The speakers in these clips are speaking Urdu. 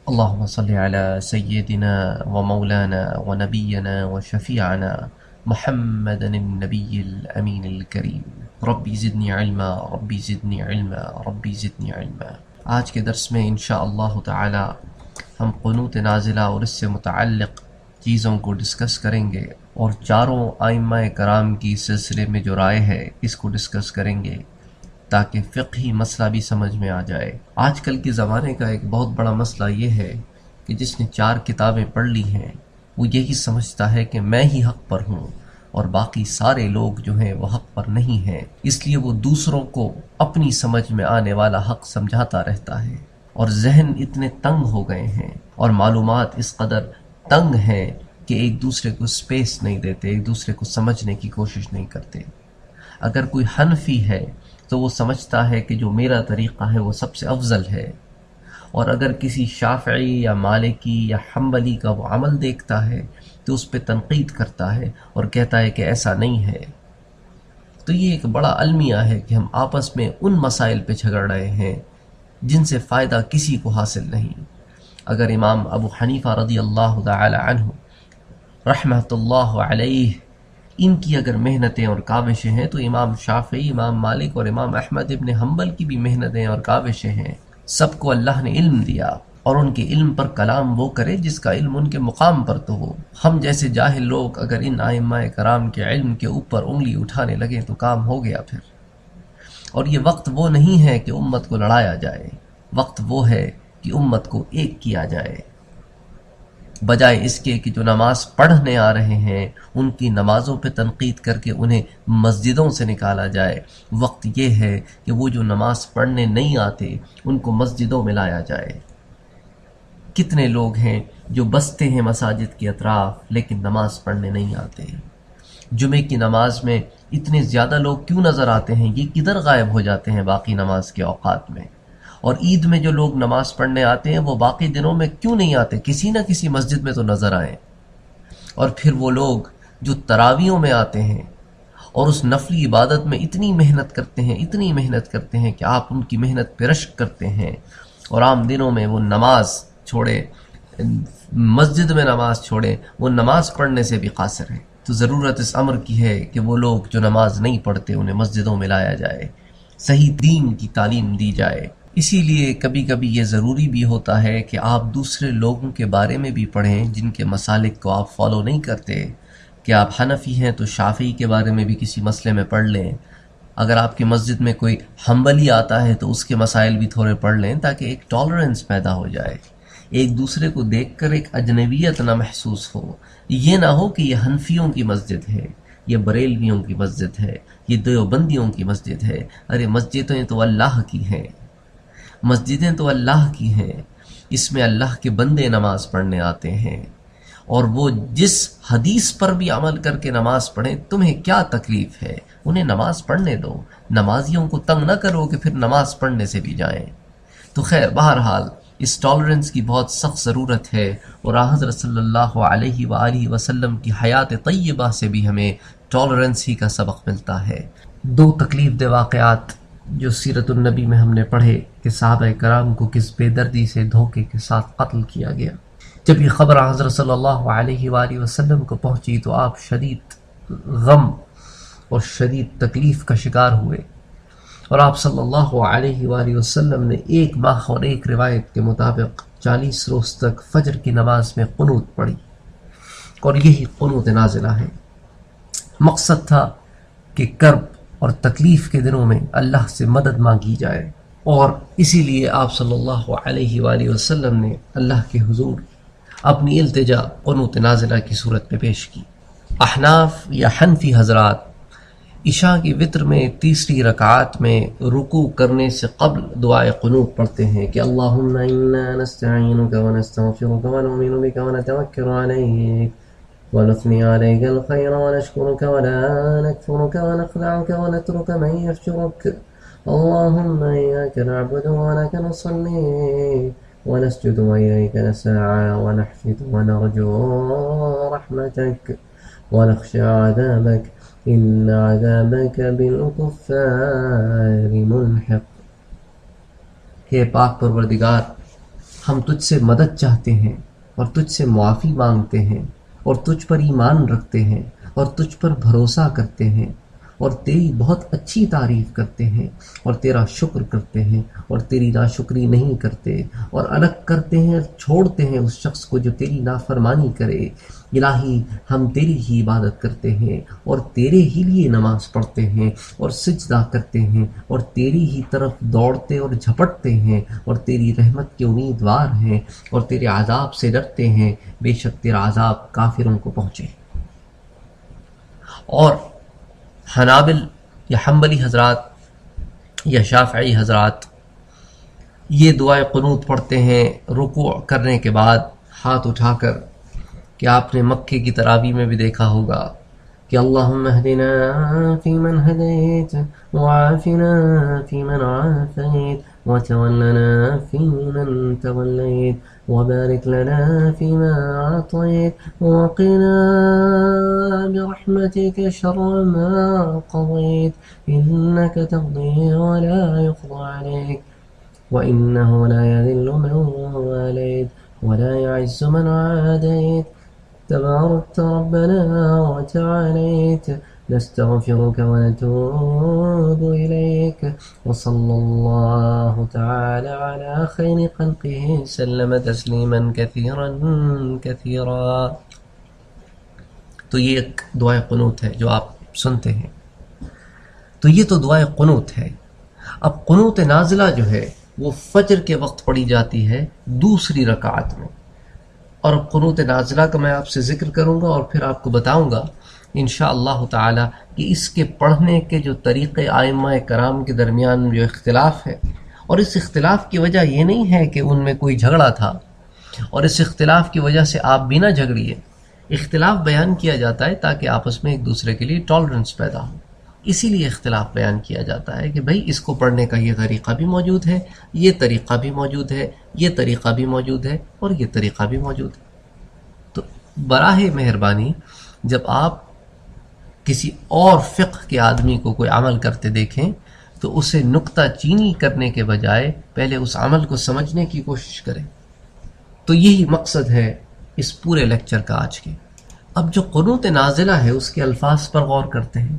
اللهم صل على سيدنا ومولانا ونبينا وشفيعنا محمد النبي الأمين الكريم ربي زدني علما ربي زدني علما ربي زدني علما۔ آج کے درس میں انشاءاللہ تعالی ہم قنوت نازلہ اور اس سے متعلق چیزوں کو ڈسکس کریں گے، اور چاروں ائمہ کرام کی سلسلے میں جو رائے ہے اس کو ڈسکس کریں گے تاکہ فقہی مسئلہ بھی سمجھ میں آ جائے۔ آج کل کے زمانے کا ایک بہت بڑا مسئلہ یہ ہے کہ جس نے 4 کتابیں پڑھ لی ہیں وہ یہی سمجھتا ہے کہ میں ہی حق پر ہوں اور باقی سارے لوگ جو ہیں وہ حق پر نہیں ہیں، اس لیے وہ دوسروں کو اپنی سمجھ میں آنے والا حق سمجھاتا رہتا ہے، اور ذہن اتنے تنگ ہو گئے ہیں اور معلومات اس قدر تنگ ہیں کہ ایک دوسرے کو سپیس نہیں دیتے، ایک دوسرے کو سمجھنے کی کوشش نہیں کرتے۔ اگر کوئی حنفی ہے تو وہ سمجھتا ہے کہ جو میرا طریقہ ہے وہ سب سے افضل ہے، اور اگر کسی شافعی یا مالکی یا حنبلی کا وہ عمل دیکھتا ہے تو اس پہ تنقید کرتا ہے اور کہتا ہے کہ ایسا نہیں ہے۔ تو یہ ایک بڑا المیہ ہے کہ ہم آپس میں ان مسائل پہ جھگڑ رہے ہیں جن سے فائدہ کسی کو حاصل نہیں۔ اگر امام ابو حنیفہ رضی اللہ تعالی عنہ رحمۃ اللہ علیہ ان کی اگر محنتیں اور کاوشیں ہیں تو امام شافعی، امام مالک اور امام احمد ابن حنبل کی بھی محنتیں اور کاوشیں ہیں۔ سب کو اللہ نے علم دیا، اور ان کے علم پر کلام وہ کرے جس کا علم ان کے مقام پر تو ہو۔ ہم جیسے جاہل لوگ اگر ان ائمہ کرام کے علم کے اوپر انگلی اٹھانے لگیں تو کام ہو گیا پھر۔ اور یہ وقت وہ نہیں ہے کہ امت کو لڑایا جائے، وقت وہ ہے کہ امت کو ایک کیا جائے، بجائے اس کے کہ جو نماز پڑھنے آ رہے ہیں ان کی نمازوں پہ تنقید کر کے انہیں مسجدوں سے نکالا جائے۔ وقت یہ ہے کہ وہ جو نماز پڑھنے نہیں آتے ان کو مسجدوں میں لایا جائے۔ کتنے لوگ ہیں جو بستے ہیں مساجد کے اطراف لیکن نماز پڑھنے نہیں آتے۔ جمعے کی نماز میں اتنے زیادہ لوگ کیوں نظر آتے ہیں؟ یہ کدھر غائب ہو جاتے ہیں باقی نماز کے اوقات میں؟ اور عید میں جو لوگ نماز پڑھنے آتے ہیں وہ باقی دنوں میں کیوں نہیں آتے؟ کسی نہ کسی مسجد میں تو نظر آئیں۔ اور پھر وہ لوگ جو تراویحوں میں آتے ہیں اور اس نفلی عبادت میں اتنی محنت کرتے ہیں، اتنی محنت کرتے ہیں کہ آپ ان کی محنت پہ رشک کرتے ہیں، اور عام دنوں میں وہ نماز چھوڑے، مسجد میں نماز چھوڑے، وہ نماز پڑھنے سے بھی قاصر ہیں۔ تو ضرورت اس امر کی ہے کہ وہ لوگ جو نماز نہیں پڑھتے انہیں مسجدوں میں لایا جائے، صحیح دین کی تعلیم دی جائے۔ اسی لیے کبھی کبھی یہ ضروری بھی ہوتا ہے کہ آپ دوسرے لوگوں کے بارے میں بھی پڑھیں جن کے مسالک کو آپ فالو نہیں کرتے۔ کہ آپ حنفی ہیں تو شافعی کے بارے میں بھی کسی مسئلے میں پڑھ لیں، اگر آپ کی مسجد میں کوئی حنبلی آتا ہے تو اس کے مسائل بھی تھوڑے پڑھ لیں تاکہ ایک ٹالرنس پیدا ہو جائے، ایک دوسرے کو دیکھ کر ایک اجنبیت نہ محسوس ہو۔ یہ نہ ہو کہ یہ حنفیوں کی مسجد ہے، یہ بریلویوں کی مسجد ہے، یہ دیوبندیوں کی مسجد ہے۔ ارے مسجدیں تو اللہ کی ہیں، مسجدیں تو اللہ کی ہیں، اس میں اللہ کے بندے نماز پڑھنے آتے ہیں، اور وہ جس حدیث پر بھی عمل کر کے نماز پڑھیں، تمہیں کیا تکلیف ہے؟ انہیں نماز پڑھنے دو، نمازیوں کو تنگ نہ کرو کہ پھر نماز پڑھنے سے بھی جائیں۔ تو خیر، بہرحال اس ٹالرنس کی بہت سخت ضرورت ہے، اور حضرت صلی اللہ علیہ وآلہ وسلم کی حیات طیبہ سے بھی ہمیں ٹالرنس ہی کا سبق ملتا ہے۔ 2 تکلیف دہ واقعات جو سیرت النبی میں ہم نے پڑھے کہ صحابہ کرام کو کس بے دردی سے دھوکے کے ساتھ قتل کیا گیا۔ جب یہ خبر حضرت صلی اللہ علیہ وآلہ وسلم کو پہنچی تو آپ شدید غم اور شدید تکلیف کا شکار ہوئے، اور آپ صلی اللہ علیہ وآلہ وسلم نے 1 ماہ اور ایک روایت کے مطابق 40 روز تک فجر کی نماز میں قنوت پڑھی، اور یہی قنوت نازلہ ہے۔ مقصد تھا کہ کرب اور تکلیف کے دنوں میں اللہ سے مدد مانگی جائے، اور اسی لیے آپ صلی اللہ علیہ وآلہ وسلم نے اللہ کے حضور اپنی التجا قنوت نازلہ کی صورت میں پیش کی۔ احناف یا حنفی حضرات عشاء کی وتر میں تیسری رکعات میں رکوع کرنے سے قبل دعائے قنوت پڑھتے ہیں کہ اللہم انا نستعینک ونستغفرک ونؤمن بک ونتوکل علیک ونثني عليك الخير ونشكرك ولا نكفرك ونخدعك ونترك من يفجرك اللهم إياك نعبد ولك نصلي ونسجد وإليك نسعى ونحفظ ونرجو رحمتك ونخشى عذابك إن عذابك بالكفار ملحق۔ ہے پاک پروردگار، ہم تجھ سے مدد چاہتے ہیں اور تجھ سے معافی مانگتے ہیں اور تجھ پر ایمان رکھتے ہیں اور تجھ پر بھروسہ کرتے ہیں اور تیری بہت اچھی تعریف کرتے ہیں اور تیرا شکر کرتے ہیں اور تیری ناشکری نہیں کرتے اور الگ کرتے ہیں اور چھوڑتے ہیں اس شخص کو جو تیری نافرمانی کرے۔ الہی ہم تیری ہی عبادت کرتے ہیں اور تیرے ہی لیے نماز پڑھتے ہیں اور سجدہ کرتے ہیں اور تیری ہی طرف دوڑتے اور جھپٹتے ہیں اور تیری رحمت کے امیدوار ہیں اور تیرے عذاب سے ڈرتے ہیں، بے شک تیرا عذاب کافروں کو پہنچے۔ اور حنابل یا حنبلی حضرات یا شافعی حضرات یہ دعائے قنوت پڑھتے ہیں رکوع کرنے کے بعد ہاتھ اٹھا کر، کہ آپ نے مکے کی تراویح میں بھی دیکھا ہوگا کہ اللہم اہدنا فیمن ہدیت وعافنا فیمن عافیت وتولنا فیمن تولیت وبارک لنا فیما اعطیت وقنا برحمتک شر ما قضیت انک تقضی ولا يقضى علیک وانه لا يذل من واليت ولا يعز من عاديت تباركت ربنا وتعاليت نستغفرك ونتوب إليك وصلى الله تعالى على خير خلقه سلم تسليما كثيرا كثيرا۔ تو یہ ایک دعائے قنوت ہے جو آپ سنتے ہیں، تو یہ تو دعائے قنوت ہے۔ اب قنوت نازلہ جو ہے وہ فجر کے وقت پڑھی جاتی ہے دوسری رکعت میں، اور قنوت نازلہ کا میں آپ سے ذکر کروں گا اور پھر آپ کو بتاؤں گا انشاءاللہ تعالی کہ اس کے پڑھنے کے جو طریقے ائمہ کرام کے درمیان جو اختلاف ہے، اور اس اختلاف کی وجہ یہ نہیں ہے کہ ان میں کوئی جھگڑا تھا، اور اس اختلاف کی وجہ سے آپ بھی نہ جھگڑیے، اختلاف بیان کیا جاتا ہے تاکہ آپس میں ایک دوسرے کے لیے ٹالرنس پیدا ہو، اسی لیے اختلاف بیان کیا جاتا ہے کہ بھائی اس کو پڑھنے کا یہ طریقہ بھی موجود ہے، یہ طریقہ بھی موجود ہے، یہ طریقہ بھی موجود ہے اور یہ طریقہ بھی موجود ہے۔ تو براہ مہربانی جب آپ کسی اور فقہ کے آدمی کو کوئی عمل کرتے دیکھیں تو اسے نکتہ چینی کرنے کے بجائے پہلے اس عمل کو سمجھنے کی کوشش کریں۔ تو یہی مقصد ہے اس پورے لیکچر کا آج کے۔ اب جو قنوت نازلہ ہے اس کے الفاظ پر غور کرتے ہیں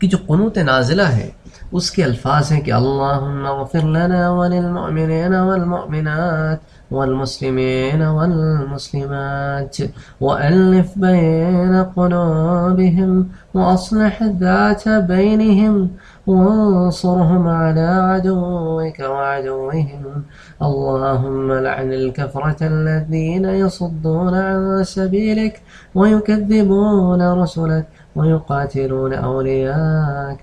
کہ جو قنوت نازلہ ہے اس کے الفاظ ہیں کہ اللہم اغفر لنا وللمؤمنین والمؤمنات والمسلمین والمسلمات وألف بین قلوبهم واصلح ذات بینهم وانصرهم على عدوك وعدوهم اللهم لعن الكفرة الذين يصدون عن سبيلك ويكذبون رسلك ويقاتلون أولياءك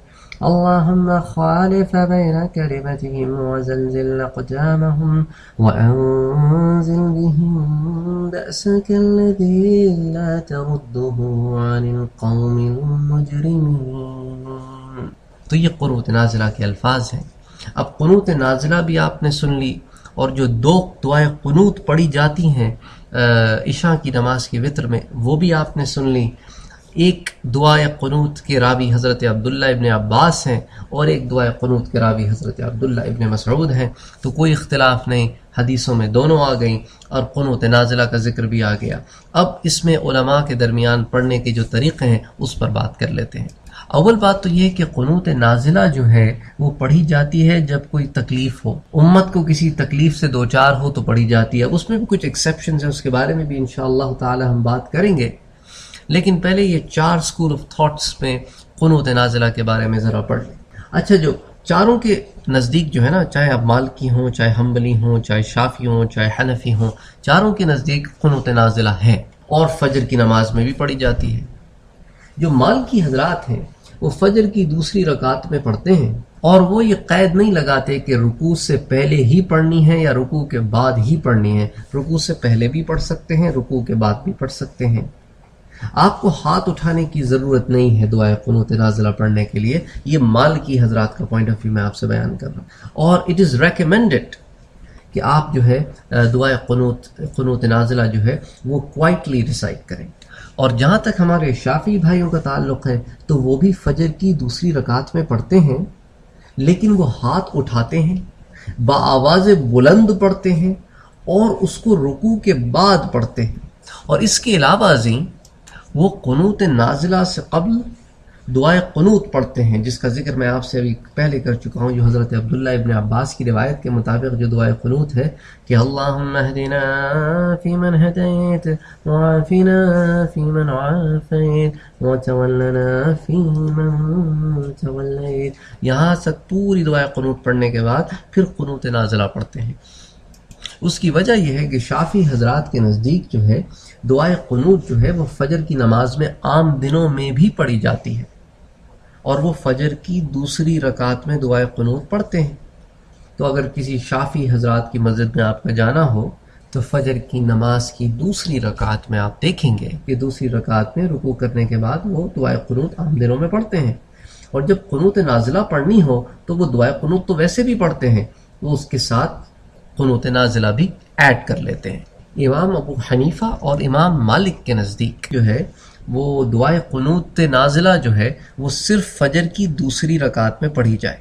اللهم خالف بين كلمتهم وزلزل أقدامهم وأنزل بهم بأسك الذي لا ترده عن القوم المجرمين۔ تو یہ قنوت نازلہ کے الفاظ ہیں۔ اب قنوت نازلہ بھی آپ نے سن لی، اور جو دو دعائیں قنوت پڑھی جاتی ہیں عشاء کی نماز کی وتر میں وہ بھی آپ نے سن لی۔ ایک دعائے قنوت کے راوی حضرت عبداللہ ابن عباس ہیں اور ایک دعائے قنوت کے راوی حضرت عبداللہ ابن مسعود ہیں، تو کوئی اختلاف نہیں، حدیثوں میں دونوں آ گئیں اور قنوت نازلہ کا ذکر بھی آ گیا۔ اب اس میں علماء کے درمیان پڑھنے کے جو طریقے ہیں اس پر بات کر لیتے ہیں۔ اول بات تو یہ کہ قنوت نازلہ جو ہے وہ پڑھی جاتی ہے جب کوئی تکلیف ہو، امت کو کسی تکلیف سے دوچار ہو تو پڑھی جاتی ہے۔ اب اس میں بھی کچھ ایکسیپشنز ہیں، اس کے بارے میں بھی انشاءاللہ تعالی ہم بات کریں گے، لیکن پہلے یہ 4 اسکول آف تھاٹس میں قنوت نازلہ کے بارے میں ذرا پڑھ لیں۔ اچھا، جو چاروں کے نزدیک جو ہے نا، چاہے اب مالکی ہوں، چاہے حنبلی ہوں، چاہے شافعی ہوں، چاہے حنفی ہوں، چاروں کے نزدیک قنوت نازلہ ہے اور فجر کی نماز میں بھی پڑھی جاتی ہے۔ جو مالکی حضرات ہیں وہ فجر کی دوسری رکعت میں پڑھتے ہیں، اور وہ یہ قید نہیں لگاتے کہ رکوع سے پہلے ہی پڑھنی ہے یا رکوع کے بعد ہی پڑھنی ہے، رکوع سے پہلے بھی پڑھ سکتے ہیں، رکوع کے بعد بھی پڑھ سکتے ہیں۔ آپ کو ہاتھ اٹھانے کی ضرورت نہیں ہے دعائے قنوت نازلہ پڑھنے کے لیے، یہ مالکی حضرات کا پوائنٹ آف ویو میں آپ سے بیان کر رہا ہوں، اور اٹ از ریکمینڈڈ کہ آپ جو ہے دعائے قنوت نازلہ جو ہے وہ کوائٹلی ریسائٹ کریں۔ اور جہاں تک ہمارے شافعی بھائیوں کا تعلق ہے تو وہ بھی فجر کی دوسری رکعت میں پڑھتے ہیں، لیکن وہ ہاتھ اٹھاتے ہیں، بآواز بلند پڑھتے ہیں اور اس کو رکوع کے بعد پڑھتے ہیں. اور اس کے علاوہ ازیں وہ قنوت نازلہ سے قبل دعائے قنوت پڑھتے ہیں، جس کا ذکر میں آپ سے ابھی پہلے کر چکا ہوں، جو حضرت عبداللہ ابن عباس کی روایت کے مطابق جو دعائے قنوت ہے کہ اللہم اہدنا فیمن ہدیت وعافنا فیمن عافیت وتولنا فیمن تولیت. یہاں تک پوری دعائے قنوت پڑھنے کے بعد پھر قنوت نازلہ پڑھتے ہیں. اس کی وجہ یہ ہے کہ شافعی حضرات کے نزدیک جو ہے دعائے قنوت جو ہے وہ فجر کی نماز میں عام دنوں میں بھی پڑھی جاتی ہے، اور وہ فجر کی دوسری رکعت میں دعائے قنوت پڑھتے ہیں. تو اگر کسی شافعی حضرات کی مسجد میں آپ کا جانا ہو تو فجر کی نماز کی دوسری رکعت میں آپ دیکھیں گے کہ دوسری رکعت میں رکوع کرنے کے بعد وہ دعائے قنوت عام دنوں میں پڑھتے ہیں. اور جب قنوت نازلہ پڑھنی ہو تو وہ دعائے قنوت تو ویسے بھی پڑھتے ہیں، وہ اس کے ساتھ قنوت نازلہ بھی ایڈ کر لیتے ہیں. امام ابو حنیفہ اور امام مالک کے نزدیک جو ہے وہ دعائے قنوت نازلہ جو ہے وہ صرف فجر کی دوسری رکعت میں پڑھی جائے.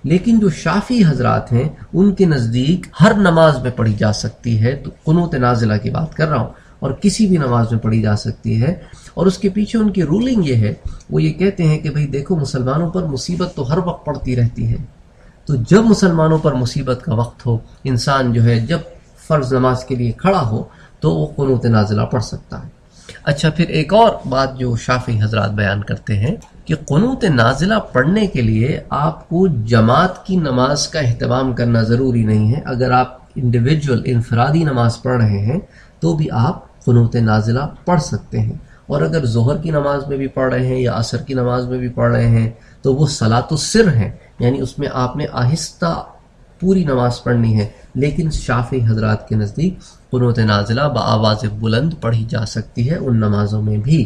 لیکن جو شافعی حضرات ہیں ان کے نزدیک ہر نماز میں پڑھی جا سکتی ہے. تو قنوت نازلہ کی بات کر رہا ہوں، اور کسی بھی نماز میں پڑھی جا سکتی ہے. اور اس کے پیچھے ان کی رولنگ یہ ہے، وہ یہ کہتے ہیں کہ بھئی دیکھو مسلمانوں پر مصیبت تو ہر وقت پڑتی رہتی ہے، تو جب مسلمانوں پر مصیبت کا وقت ہو، انسان جو ہے جب فرض نماز کے لیے کھڑا ہو تو وہ قنوت نازلہ پڑھ سکتا ہے. اچھا، پھر ایک اور بات جو شافعی حضرات بیان کرتے ہیں کہ قنوت نازلہ پڑھنے کے لیے آپ کو جماعت کی نماز کا اہتمام کرنا ضروری نہیں ہے. اگر آپ انڈیویجول انفرادی نماز پڑھ رہے ہیں تو بھی آپ قنوت نازلہ پڑھ سکتے ہیں. اور اگر ظہر کی نماز میں بھی پڑھ رہے ہیں یا عصر کی نماز میں بھی پڑھ رہے ہیں تو وہ صلاۃ السر ہیں، یعنی اس میں آپ نے آہستہ پوری نماز پڑھنی ہے. لیکن شافعی حضرات کے نزدیک قنوت نازلہ بآواز بلند پڑھی جا سکتی ہے ان نمازوں میں بھی.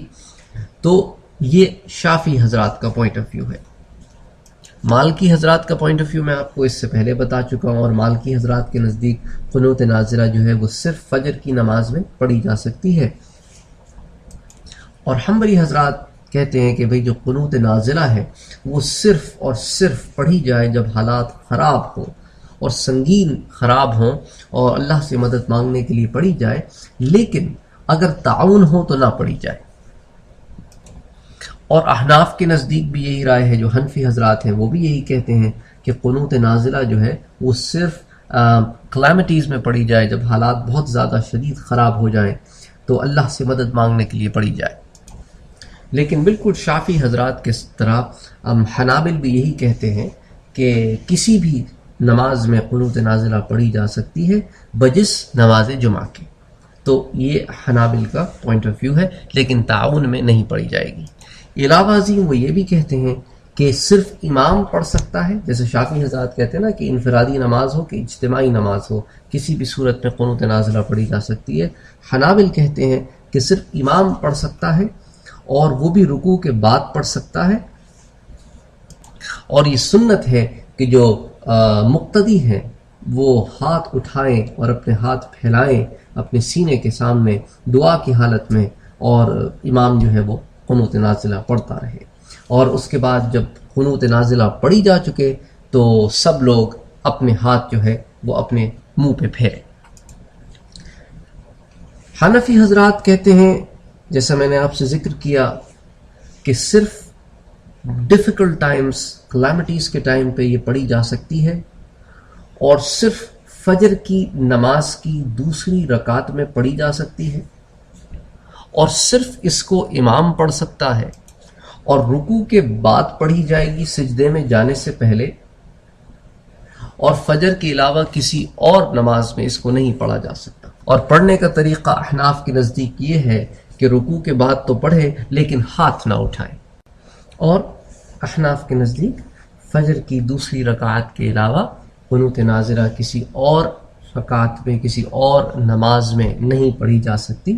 تو یہ شافعی حضرات کا پوائنٹ آف ویو ہے. مالکی حضرات کا پوائنٹ آف ویو میں آپ کو اس سے پہلے بتا چکا ہوں، اور مالکی حضرات کے نزدیک قنوت نازلہ جو ہے وہ صرف فجر کی نماز میں پڑھی جا سکتی ہے. اور حنبلی حضرات کہتے ہیں کہ بھئی جو قنوت نازلہ ہے وہ صرف اور صرف پڑھی جائے جب حالات خراب ہوں اور سنگین خراب ہوں اور اللہ سے مدد مانگنے کے لیے پڑھی جائے، لیکن اگر تعاون ہو تو نہ پڑھی جائے. اور احناف کے نزدیک بھی یہی رائے ہے، جو حنفی حضرات ہیں وہ بھی یہی کہتے ہیں کہ قنوت نازلہ جو ہے وہ صرف کلیمٹیز میں پڑھی جائے، جب حالات بہت زیادہ شدید خراب ہو جائیں تو اللہ سے مدد مانگنے کے لیے پڑھی جائے. لیکن بالکل شافعی حضرات کے طرح حنابل بھی یہی کہتے ہیں کہ کسی بھی نماز میں قنوت نازلہ پڑھی جا سکتی ہے بجس نماز جمعہ کے. تو یہ حنابل کا پوائنٹ آف ویو ہے، لیکن تعاون میں نہیں پڑھی جائے گی. علاوہ ازیں وہ یہ بھی کہتے ہیں کہ صرف امام پڑھ سکتا ہے، جیسے شافعی حضرات کہتے ہیں نا کہ انفرادی نماز ہو کہ اجتماعی نماز ہو، کسی بھی صورت میں قنوت نازلہ پڑھی جا سکتی ہے. حنابل کہتے ہیں کہ صرف امام پڑھ سکتا ہے، اور وہ بھی رکوع کے بعد پڑھ سکتا ہے. اور یہ سنت ہے کہ جو مقتدی ہیں وہ ہاتھ اٹھائیں اور اپنے ہاتھ پھیلائیں اپنے سینے کے سامنے دعا کی حالت میں، اور امام جو ہے وہ قنوت نازلہ پڑھتا رہے. اور اس کے بعد جب قنوت نازلہ پڑھی جا چکے تو سب لوگ اپنے ہاتھ جو ہے وہ اپنے منہ پہ پھیرے. حنفی حضرات کہتے ہیں، جیسا میں نے آپ سے ذکر کیا، کہ صرف ڈیفیکلٹ ٹائمز، کلیمٹیز کے ٹائم پہ یہ پڑھی جا سکتی ہے، اور صرف فجر کی نماز کی دوسری رکعت میں پڑھی جا سکتی ہے، اور صرف اس کو امام پڑھ سکتا ہے، اور رکوع کے بعد پڑھی جائے گی سجدے میں جانے سے پہلے، اور فجر کے علاوہ کسی اور نماز میں اس کو نہیں پڑھا جا سکتا. اور پڑھنے کا طریقہ احناف کے نزدیک یہ ہے کہ رکوع کے بعد تو پڑھے لیکن ہاتھ نہ اٹھائیں. اور احناف کے نزدیک فجر کی دوسری رکعت کے علاوہ قنوت نازلہ کسی اور رکعت میں، کسی اور نماز میں نہیں پڑھی جا سکتی،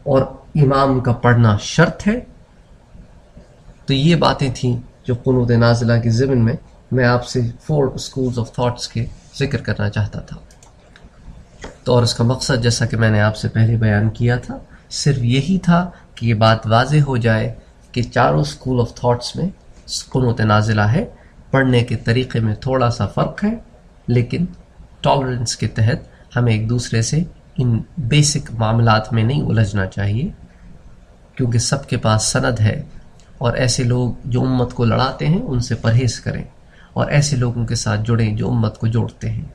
اور امام کا پڑھنا شرط ہے. تو یہ باتیں تھیں جو قنوت نازلہ کے ضمن میں آپ سے 4 schools of thoughts کے ذکر کرنا چاہتا تھا. تو اور اس کا مقصد جیسا کہ میں نے آپ سے پہلے بیان کیا تھا صرف یہی تھا کہ یہ بات واضح ہو جائے کہ چاروں اسکول آف تھاٹس میں قنوت نازلہ ہے. پڑھنے کے طریقے میں تھوڑا سا فرق ہے، لیکن ٹالرنس کے تحت ہمیں ایک دوسرے سے ان بیسک معاملات میں نہیں الجھنا چاہیے، کیونکہ سب کے پاس سند ہے، اور ایسے لوگ جو امت کو لڑاتے ہیں ان سے پرہیز کریں، اور ایسے لوگوں کے ساتھ جڑیں جو امت کو جوڑتے ہیں،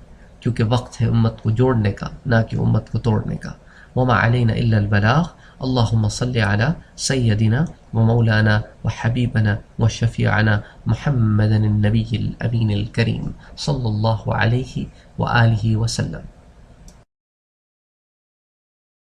کیونکہ وقت ہے امت کو جوڑنے کا، نہ کہ امت کو توڑنے کا۔ وما علینا الا البلاغ۔ اللہم صل علی سیدنا ومولانا وحبیبنا وشفیعنا محمد النبی الامین الکریم صلی اللہ علیہ وآلہ وسلم۔